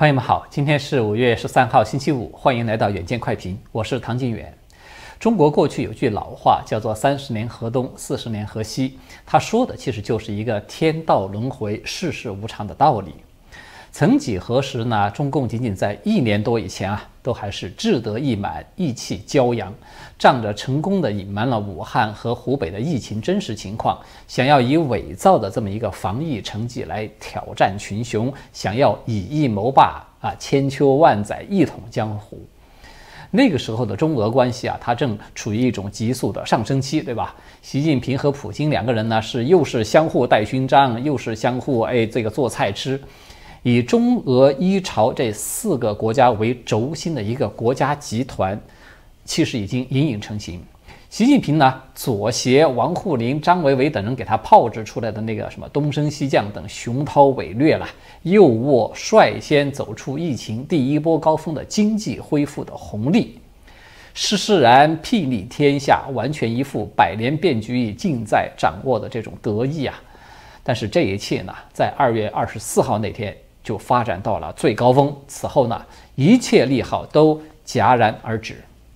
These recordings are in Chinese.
朋友们好，今天是5月13号星期五，欢迎来到远见快评，我是唐晋远。中国过去有句老话叫做30年河东，40年河西，他说的其实就是一个天道轮回、世事无常的道理。曾几何时呢，中共仅仅在1年多以前都还是志得意满、意气骄阳，仗着成功的隐瞒了武汉和湖北的疫情真实情况，想要以伪造的这么一个防疫成绩来挑战群雄，想要以一谋霸千秋万载，一统江湖。那个时候的中俄关系它正处于一种急速的上升期，对吧？习近平和普京两个人呢，又是相互戴勋章，又是相互做菜吃。以中俄伊朝这4个国家为轴心的一个国家集团，其实已经隐隐成型。习近平呢，左携王沪宁、张维为等人给他炮制出来的那个什么东升西降等雄韬伟略了，右握率先走出疫情第一波高峰的经济恢复的红利，施然霹雳天下，完全一副百年变局尽在掌握的这种得意但是这一切呢，在2月24号那天就发展到了最高峰，此后呢，一切利好都戛然而止，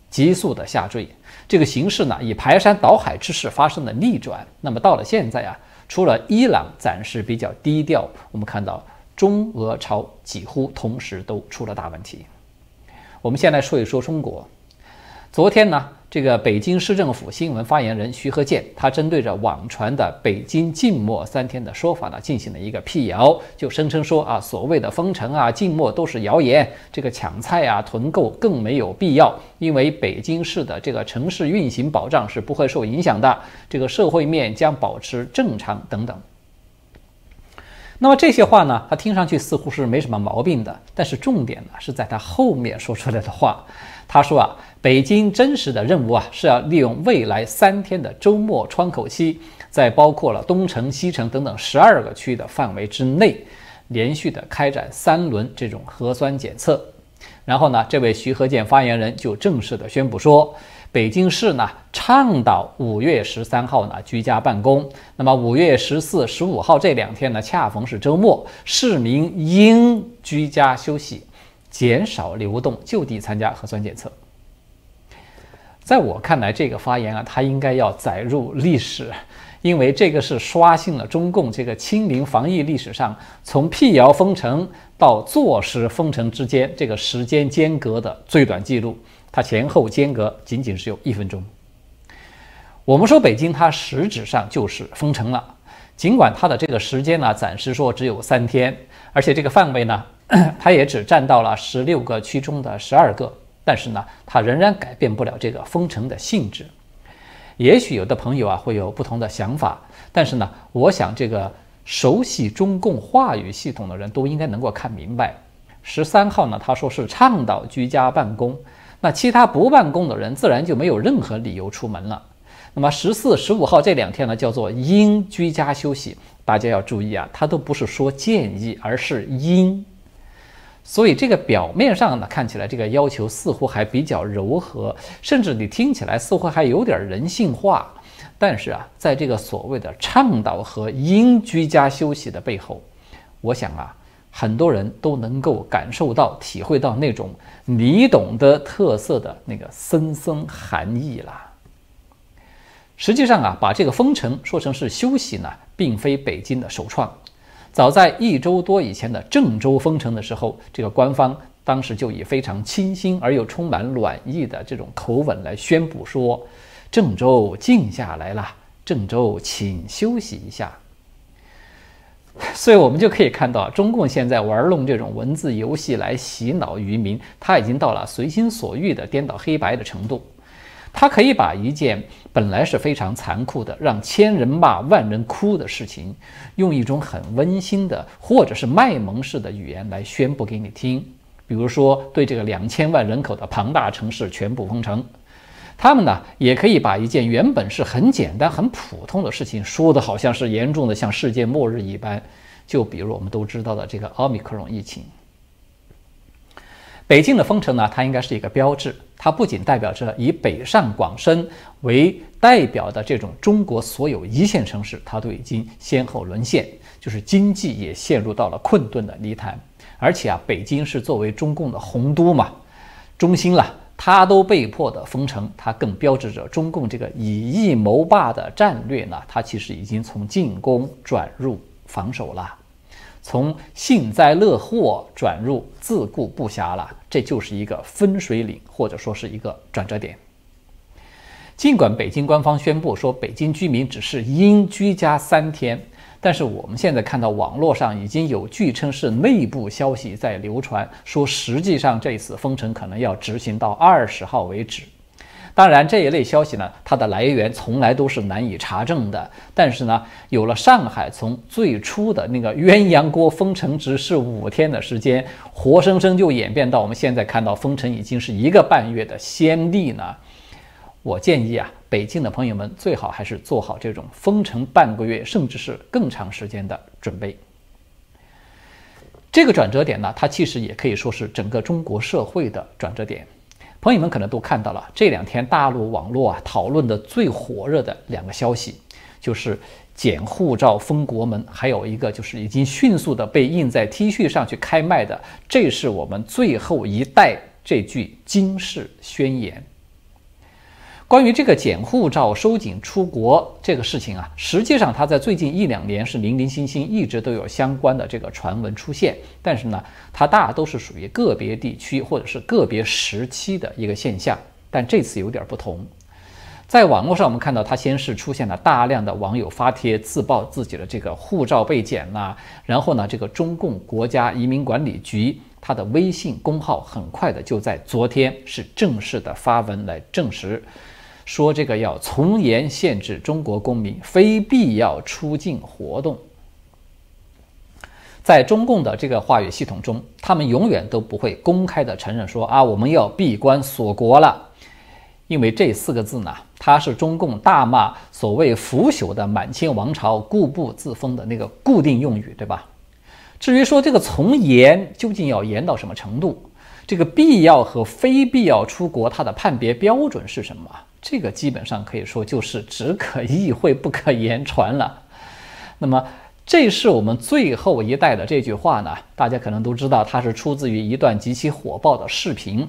急速的下坠。这个形势呢，以排山倒海之势发生了逆转。那么到了现在除了伊朗暂时比较低调，我们看到中俄朝几乎同时都出了大问题。我们先来说一说中国。昨天呢，这个北京市政府新闻发言人徐和建，他针对着网传的北京静默3天的说法呢，进行了一个辟谣，就声称说所谓的封城静默都是谣言，这个抢菜囤购更没有必要，因为北京市的这个城市运行保障是不会受影响的，这个社会面将保持正常等等。那么这些话呢，他听上去似乎是没什么毛病的，但是重点呢是在他后面说出来的话。他说北京真实的任务是要利用未来3天的周末窗口期，在包括了东城、西城等等12个区的范围之内，连续的开展3轮这种核酸检测。然后呢，这位徐和建发言人就正式的宣布说，北京市呢倡导5月13号呢居家办公，那么5月14、15号这2天呢恰逢是周末，市民应居家休息，减少流动，就地参加核酸检测。在我看来，这个发言它应该要载入历史，因为这个是刷新了中共这个清零防疫历史上从辟谣封城到坐实封城之间这个时间间隔的最短记录，它前后间隔仅仅是有1分钟。我们说北京它实质上就是封城了，尽管它的这个时间呢暂时说只有3天，而且这个范围呢它也只占到了16个区中的12个，但是呢，它仍然改变不了这个封城的性质。也许有的朋友会有不同的想法，但是呢，我想这个熟悉中共话语系统的人都应该能够看明白。13号呢，他说是倡导居家办公，那其他不办公的人自然就没有任何理由出门了。那么14、15号这2天呢，叫做应居家休息，大家要注意它都不是说建议，而是应。所以这个表面上呢，看起来这个要求似乎还比较柔和，甚至你听起来似乎还有点人性化。但是在这个所谓的倡导和应居家休息的背后，我想很多人都能够感受到、体会到那种你懂得特色的那个深深含义了。实际上把这个封城说成是休息呢，并非北京的首创。早在1周多以前的郑州封城的时候，这个官方当时就以非常清新而又充满暖意的这种口吻来宣布说，郑州静下来了，郑州请休息一下。所以我们就可以看到，中共现在玩弄这种文字游戏来洗脑愚民，他已经到了随心所欲的颠倒黑白的程度。他可以把一件本来是非常残酷的，让千人骂万人哭的事情，用一种很温馨的或者是卖萌式的语言来宣布给你听。比如说，对这个2000万人口的庞大城市全部封城。他们呢，也可以把一件原本是很简单、很普通的事情，说的好像是严重的像世界末日一般。就比如我们都知道的这个奥密克戎疫情。北京的封城呢，它应该是一个标志，它不仅代表着以北上广深为代表的这种中国所有一线城市，它都已经先后沦陷，就是经济也陷入到了困顿的泥潭。而且啊，北京是作为中共的洪都嘛，中心了，它都被迫的封城，它更标志着中共这个以夷谋霸的战略呢，它其实已经从进攻转入防守了，从幸灾乐祸转入自顾不暇了，这就是一个分水岭，或者说是一个转折点。尽管北京官方宣布说北京居民只是应居家3天，但是我们现在看到网络上已经有据称是内部消息在流传，说实际上这次封城可能要执行到20号为止。当然这一类消息呢，它的来源从来都是难以查证的，但是呢，有了上海从最初的那个鸳鸯锅封城只是5天的时间，活生生就演变到我们现在看到封城已经是1个半月的先例呢。我建议啊，北京的朋友们最好还是做好这种封城半个月甚至是更长时间的准备。这个转折点呢，它其实也可以说是整个中国社会的转折点。朋友们可能都看到了，这2天大陆网络啊讨论的最火热的2个消息，就是捡护照封国门，还有一个就是已经迅速的被印在 T 恤上去开卖的，这是我们最后一代这句惊世宣言。关于这个捡护照收紧出国这个事情啊，实际上它在最近1-2年是零零星星一直都有相关的这个传闻出现，但是呢，它大都是属于个别地区或者是个别时期的一个现象，但这次有点不同。在网络上我们看到，它先是出现了大量的网友发帖自曝自己的这个护照被捡了，然后呢，这个中共国家移民管理局它的微信公号很快的就在昨天是正式的发文来证实，说这个要从严限制中国公民非必要出境活动。在中共的这个话语系统中，他们永远都不会公开的承认说啊，我们要闭关锁国了，因为这4个字呢，它是中共大骂所谓腐朽的满清王朝固步自封的那个固定用语，对吧？至于说这个从严究竟要严到什么程度，这个必要和非必要出国它的判别标准是什么？这个基本上可以说就是只可意会不可言传了。那么这是我们最后一代的这句话呢，大家可能都知道，它是出自于一段极其火爆的视频。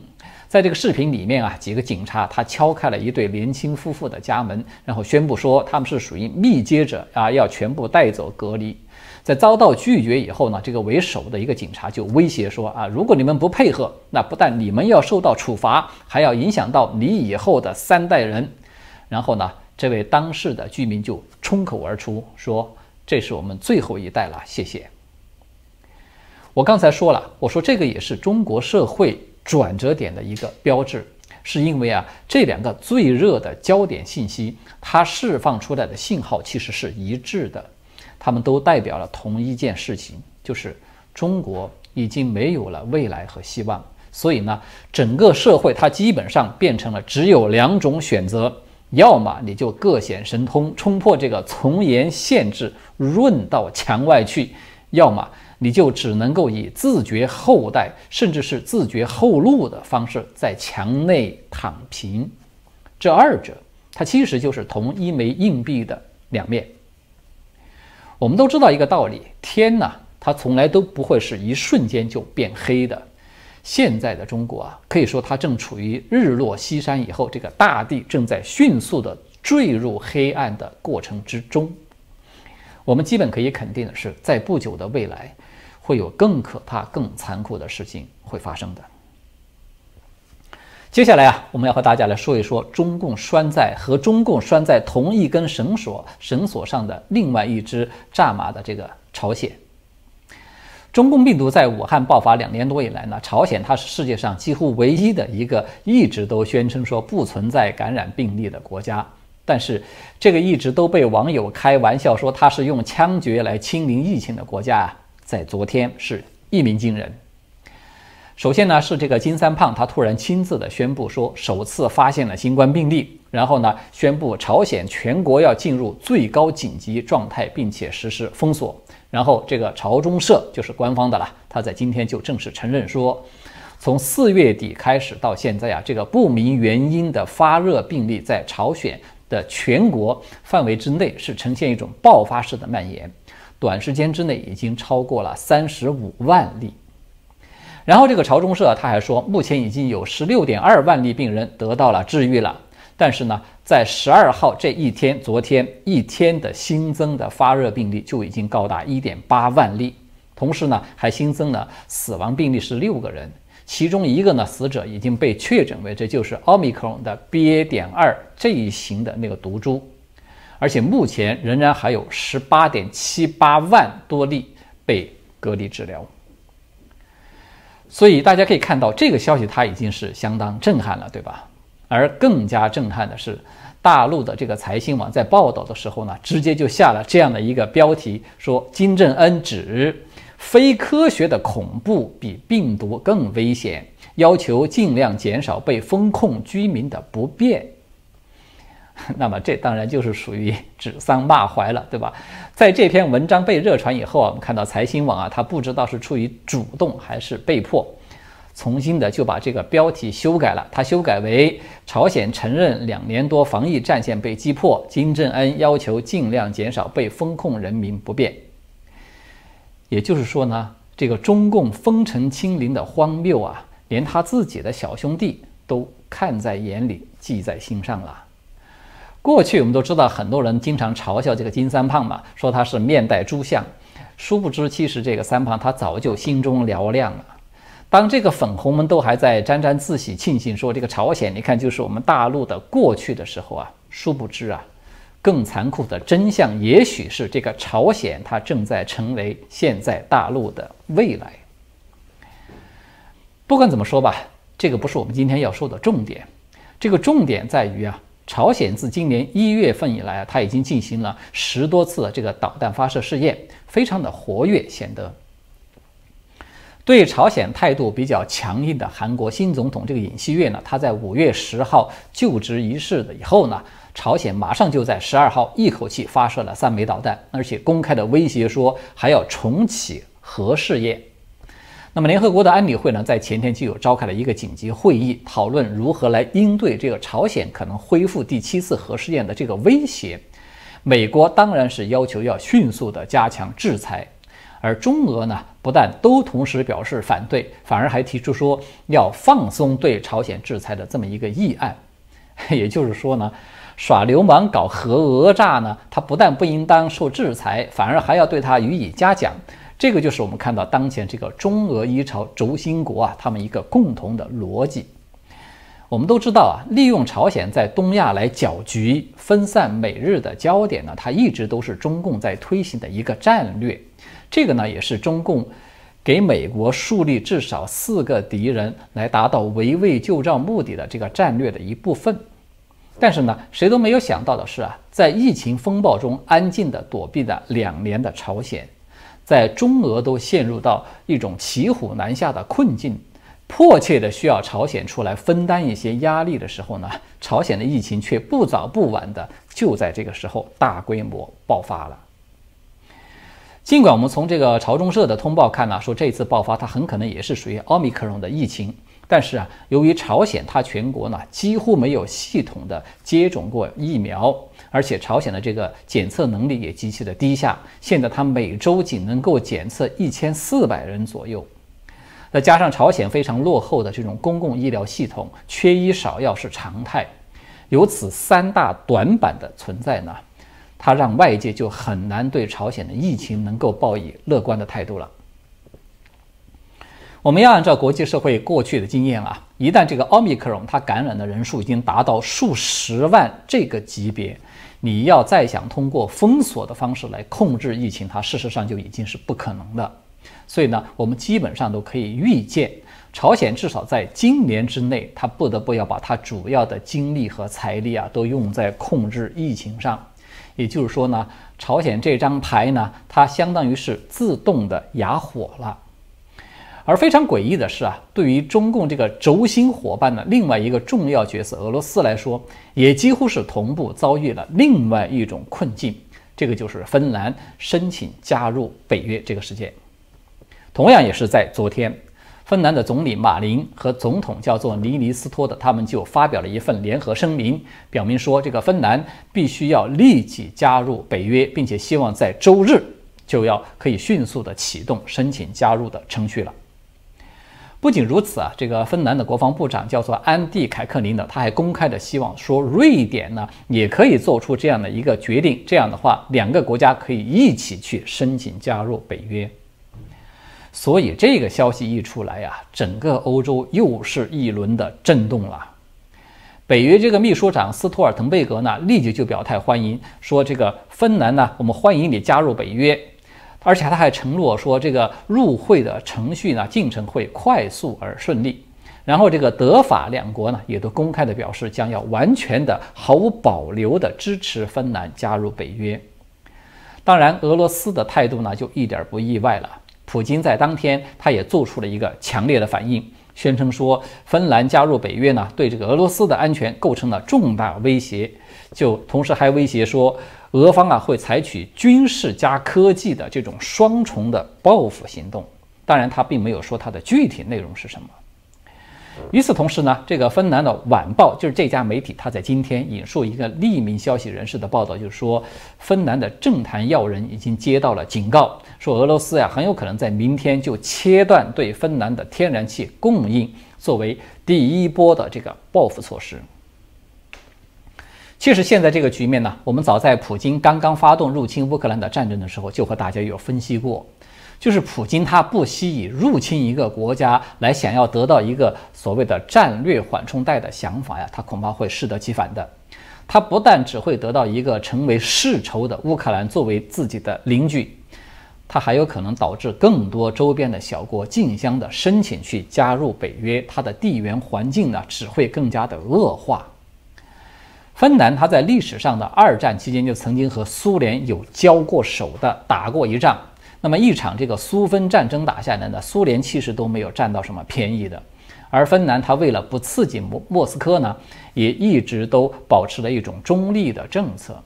在这个视频里面啊，几个警察他敲开了一对年轻夫妇的家门，然后宣布说他们是属于密接者啊，要全部带走隔离。在遭到拒绝以后呢，这个为首的一个警察就威胁说啊，如果你们不配合，那不但你们要受到处罚，还要影响到你以后的3代人。然后呢，这位当事的居民就冲口而出说，这是我们最后一代了，谢谢。我刚才说了，我说这个也是中国社会转折点的一个标志，是因为啊，这2个最热的焦点信息，它释放出来的信号其实是一致的。他们都代表了同一件事情，就是中国已经没有了未来和希望。所以呢，整个社会它基本上变成了只有2种选择，要么你就各显神通，冲破这个从严限制，润到墙外去，要么你就只能够以自绝后代，甚至是自绝后路的方式在墙内躺平。这2者它其实就是同一枚硬币的2面。我们都知道一个道理，天呢，它从来都不会是一瞬间就变黑的。现在的中国啊，可以说它正处于日落西山以后，这个大地正在迅速的坠入黑暗的过程之中。我们基本可以肯定的是，在不久的未来，会有更可怕、更残酷的事情会发生的。接下来啊，我们要和大家来说一说中共拴在同一根绳索上的另外一只战马的这个朝鲜。中共病毒在武汉爆发2年多以来呢，朝鲜它是世界上几乎唯一的一个一直都宣称说不存在感染病例的国家。但是这个一直都被网友开玩笑说它是用枪决来清零疫情的国家啊，在昨天是一鸣惊人。首先呢，是这个金三胖他突然亲自的宣布说首次发现了新冠病例，然后呢宣布朝鲜全国要进入最高紧急状态，并且实施封锁。然后这个朝中社就是官方的了，他在今天就正式承认说，从4月底开始到现在啊，这个不明原因的发热病例在朝鲜的全国范围之内是呈现一种爆发式的蔓延，短时间之内已经超过了35万例。然后这个朝中社他还说，目前已经有16.2万例病人得到了治愈了。但是呢，在12号这一天，昨天一天的新增的发热病例就已经高达1.8万例，同时呢，还新增了死亡病例是6个人，其中一个呢，死者已经被确诊为这就是 Omicron 的 BA.2 这一型的那个毒株，而且目前仍然还有18.78万多例被隔离治疗。所以大家可以看到，这个消息它已经是相当震撼了，对吧？而更加震撼的是，大陆的这个财新网在报道的时候呢，直接就下了这样的一个标题，说金正恩指非科学的恐怖比病毒更危险，要求尽量减少被封控居民的不便。那么这当然就是属于指桑骂槐了，对吧？在这篇文章被热传以后啊，我们看到财新网啊，它不知道是出于主动还是被迫，重新的就把这个标题修改了，它修改为朝鲜承认2年多防疫战线被击破，金正恩要求尽量减少被封控人民不便。也就是说呢，这个中共封城清零的荒谬啊，连他自己的小兄弟都看在眼里，记在心上了。过去我们都知道，很多人经常嘲笑这个金三胖嘛，说他是面带猪相，殊不知其实这个三胖他早就心中嘹亮了。当这个粉红们都还在沾沾自喜庆幸说这个朝鲜你看就是我们大陆的过去的时候啊，殊不知啊，更残酷的真相也许是这个朝鲜它正在成为现在大陆的未来。不管怎么说吧，这个不是我们今天要说的重点，这个重点在于啊，朝鲜自今年1月份以来啊，它已经进行了10多次的这个导弹发射试验，非常的活跃显得。对朝鲜态度比较强硬的韩国新总统这个尹锡悦呢，他在5月10号就职仪式的以后呢，朝鲜马上就在12号一口气发射了3枚导弹，而且公开的威胁说还要重启核试验。那么联合国的安理会呢，在前天就有召开了一个紧急会议，讨论如何来应对这个朝鲜可能恢复第7次核试验的这个威胁。美国当然是要求要迅速的加强制裁，而中俄呢，不但都同时表示反对，反而还提出说要放松对朝鲜制裁的这么一个议案。也就是说呢，耍流氓搞核讹诈呢，他不但不应当受制裁，反而还要对他予以嘉奖。这个就是我们看到当前这个中俄一朝轴心国啊，他们一个共同的逻辑。我们都知道啊，利用朝鲜在东亚来搅局、分散美日的焦点呢，它一直都是中共在推行的一个战略。这个呢，也是中共给美国树立至少4个敌人来达到围魏救赵目的的这个战略的一部分。但是呢，谁都没有想到的是啊，在疫情风暴中安静地躲避了2年的朝鲜，在中俄都陷入到一种骑虎难下的困境，迫切的需要朝鲜出来分担一些压力的时候呢，朝鲜的疫情却不早不晚的就在这个时候大规模爆发了。尽管我们从这个朝中社的通报看呢，说这次爆发它很可能也是属于 Omicron 的疫情，但是啊，由于朝鲜它全国呢几乎没有系统的接种过疫苗，而且朝鲜的这个检测能力也极其的低下，现在它每周仅能够检测1400人左右。再加上朝鲜非常落后的这种公共医疗系统，缺医少药是常态，由此3大短板的存在呢，它让外界就很难对朝鲜的疫情能够抱以乐观的态度了。我们要按照国际社会过去的经验啊，一旦这个 Omicron 它感染的人数已经达到数十万这个级别，你要再想通过封锁的方式来控制疫情，它事实上就已经是不可能的。所以呢，我们基本上都可以预见，朝鲜至少在今年之内，它不得不要把它主要的精力和财力啊，都用在控制疫情上。也就是说呢，朝鲜这张牌呢，它相当于是自动的哑火了。而非常诡异的是啊，对于中共这个轴心伙伴的另外一个重要角色俄罗斯来说，也几乎是同步遭遇了另外一种困境，这个就是芬兰申请加入北约这个事件。同样也是在昨天，芬兰的总理马林和总统叫做尼尼斯托的，他们就发表了一份联合声明，表明说这个芬兰必须要立即加入北约，并且希望在周日就要可以迅速的启动申请加入的程序了。不不仅如此啊，这个芬兰的国防部长叫做安蒂凯克林的，他还公开的希望说，瑞典呢也可以做出这样的一个决定，这样的话，两个国家可以一起去申请加入北约。所以这个消息一出来呀，整个欧洲又是一轮的震动了。北约这个秘书长斯托尔滕贝格呢，立即就表态欢迎，说这个芬兰呢，我们欢迎你加入北约。而且他还承诺说，这个入会的程序呢，进程会快速而顺利。然后这个德法两国呢，也都公开的表示，将要完全的、毫无保留的支持芬兰加入北约。当然，俄罗斯的态度呢，就一点不意外了。普京在当天，他也做出了一个强烈的反应，宣称说，芬兰加入北约呢，对这个俄罗斯的安全构成了重大威胁。就同时还威胁说，俄方啊会采取军事加科技的这种双重的报复行动。当然，他并没有说它的具体内容是什么。与此同时呢，这个芬兰的晚报就是这家媒体，他在今天引述一个匿名消息人士的报道，就是说，芬兰的政坛要人已经接到了警告，说俄罗斯呀很有可能在明天就切断对芬兰的天然气供应，作为第一波的这个报复措施。其实现在这个局面呢，我们早在普京刚刚发动入侵乌克兰的战争的时候，就和大家有分析过。就是普京他不惜以入侵一个国家来想要得到一个所谓的战略缓冲带的想法呀，他恐怕会适得其反的。他不但只会得到一个成为世仇的乌克兰作为自己的邻居，他还有可能导致更多周边的小国竞相的申请去加入北约，它的地缘环境呢只会更加的恶化。芬兰他在历史上的2战期间就曾经和苏联有交过手的打过一仗。那么一场这个苏芬战争打下来呢，苏联其实都没有占到什么便宜的，而芬兰它为了不刺激莫斯科呢，也一直都保持了一种中立的政策。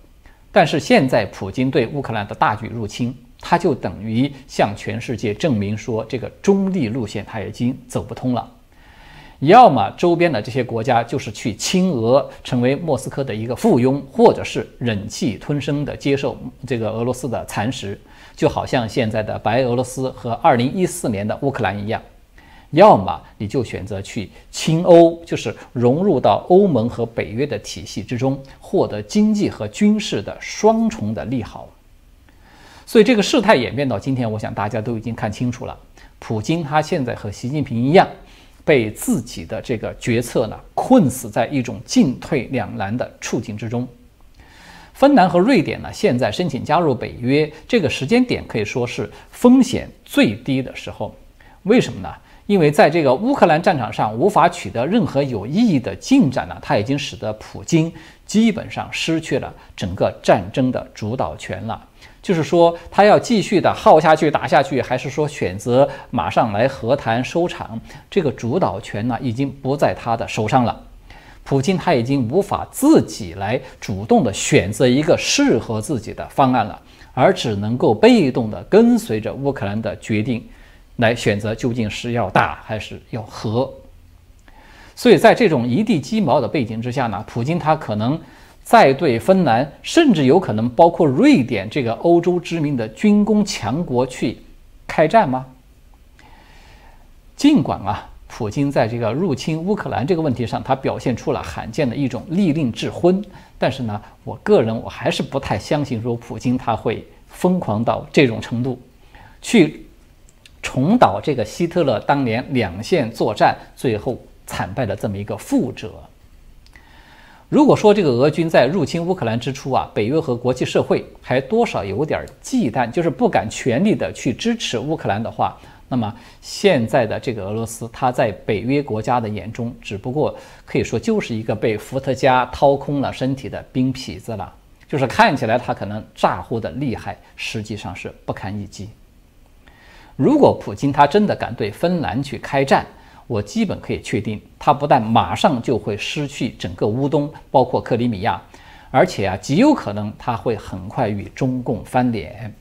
但是现在普京对乌克兰的大举入侵，他就等于向全世界证明说，这个中立路线他已经走不通了。要么周边的这些国家就是去亲俄，成为莫斯科的一个附庸，或者是忍气吞声的接受这个俄罗斯的蚕食，就好像现在的白俄罗斯和2014年的乌克兰一样。要么你就选择去亲欧，就是融入到欧盟和北约的体系之中，获得经济和军事的双重的利好。所以这个事态演变到今天，我想大家都已经看清楚了，普京他现在和习近平一样，被自己的这个决策呢困死在一种进退两难的处境之中。芬兰和瑞典呢现在申请加入北约，这个时间点可以说是风险最低的时候。为什么呢？因为在这个乌克兰战场上无法取得任何有意义的进展呢，它已经使得普京基本上失去了整个战争的主导权了。就是说，他要继续的耗下去、打下去，还是说选择马上来和谈收场，这个主导权呢，已经不在他的手上了。普京他已经无法自己来主动的选择一个适合自己的方案了，而只能够被动的跟随着乌克兰的决定来选择究竟是要打还是要和。所以在这种一地鸡毛的背景之下呢，普京他可能再对芬兰，甚至有可能包括瑞典这个欧洲知名的军工强国去开战吗？尽管普京在这个入侵乌克兰这个问题上，他表现出了罕见的一种利令智昏，但是呢，我个人还是不太相信说普京他会疯狂到这种程度，去重蹈这个希特勒当年两线作战最后惨败的这么一个覆辙。如果说这个俄军在入侵乌克兰之初北约和国际社会还多少有点忌惮，就是不敢全力的去支持乌克兰的话，那么现在的这个俄罗斯，它在北约国家的眼中，只不过可以说就是一个被伏特加掏空了身体的冰痞子了，就是看起来它可能咋呼的厉害，实际上是不堪一击。如果普京他真的敢对芬兰去开战，我基本可以确定，他不但马上就会失去整个乌东，包括克里米亚，而且极有可能他会很快与中共翻脸。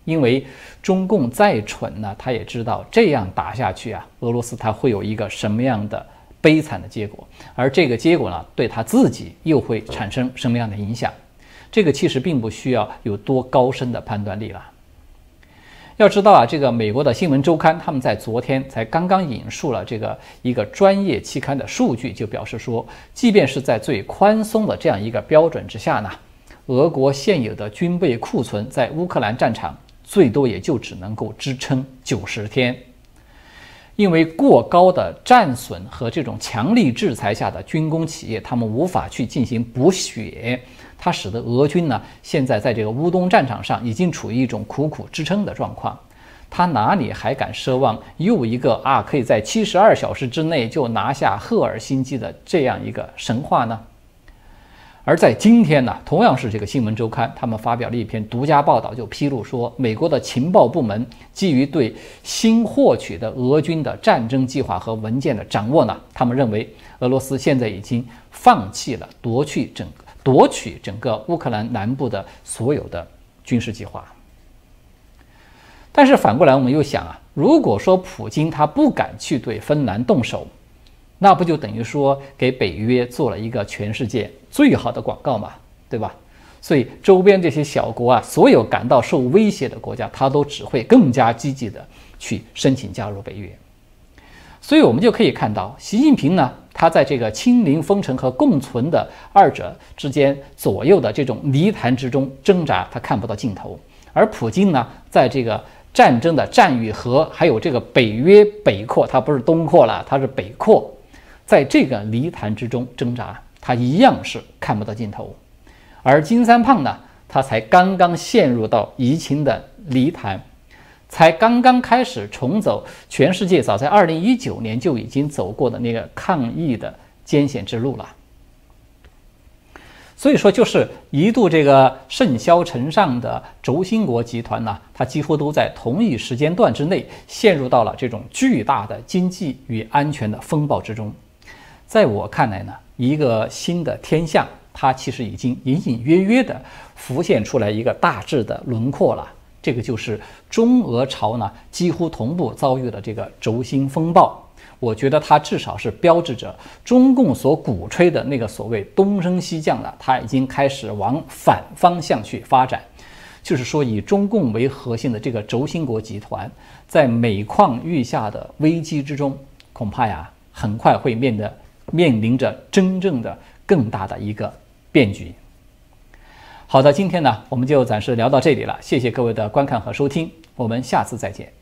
因为中共再蠢呢，他也知道这样打下去俄罗斯他会有一个什么样的悲惨的结果，而这个结果呢，对他自己又会产生什么样的影响？这个其实并不需要有多高深的判断力了。要知道啊，这个美国的新闻周刊他们在昨天才刚刚引述了这个一个专业期刊的数据，就表示说，即便是在最宽松的这样一个标准之下呢，俄国现有的军备库存在乌克兰战场最多也就只能够支撑90天。因为过高的战损和这种强力制裁下的军工企业，他们无法去进行补血，它使得俄军呢现在在这个乌东战场上已经处于一种苦苦支撑的状况。他哪里还敢奢望又一个可以在72小时之内就拿下赫尔辛基的这样一个神话呢？而在今天呢，同样是这个新闻周刊，他们发表了一篇独家报道，就披露说，美国的情报部门基于对新获取的俄军的战争计划和文件的掌握呢，他们认为俄罗斯现在已经放弃了夺取整个乌克兰南部的所有的军事计划。但是反过来我们又想如果说普京他不敢去对芬兰动手，那不就等于说给北约做了一个全世界最好的广告嘛，对吧？所以周边这些小国所有感到受威胁的国家，他都只会更加积极的去申请加入北约。所以我们就可以看到，习近平呢，他在这个清零封城和共存的二者之间左右的这种泥潭之中挣扎，他看不到尽头；而普京呢，在这个战争的战与和，还有这个北约北扩，他不是东扩了，他是北扩。在这个泥潭之中挣扎，他一样是看不到尽头。而金三胖呢，他才刚刚陷入到疫情的泥潭，才刚刚开始重走全世界早在2019年就已经走过的那个抗疫的艰险之路了。所以说，就是一度这个盛嚣尘上的轴心国集团呢，它几乎都在同一时间段之内陷入到了这种巨大的经济与安全的风暴之中。在我看来呢，一个新的天象，它其实已经隐隐约约的浮现出来一个大致的轮廓了。这个就是中俄朝呢几乎同步遭遇的这个轴心风暴。我觉得它至少是标志着中共所鼓吹的那个所谓东升西降的，它已经开始往反方向去发展。就是说，以中共为核心的这个轴心国集团，在每况愈下的危机之中，恐怕很快会面临着真正的更大的一个变局。好的，今天呢我们就暂时聊到这里了，谢谢各位的观看和收听，我们下次再见。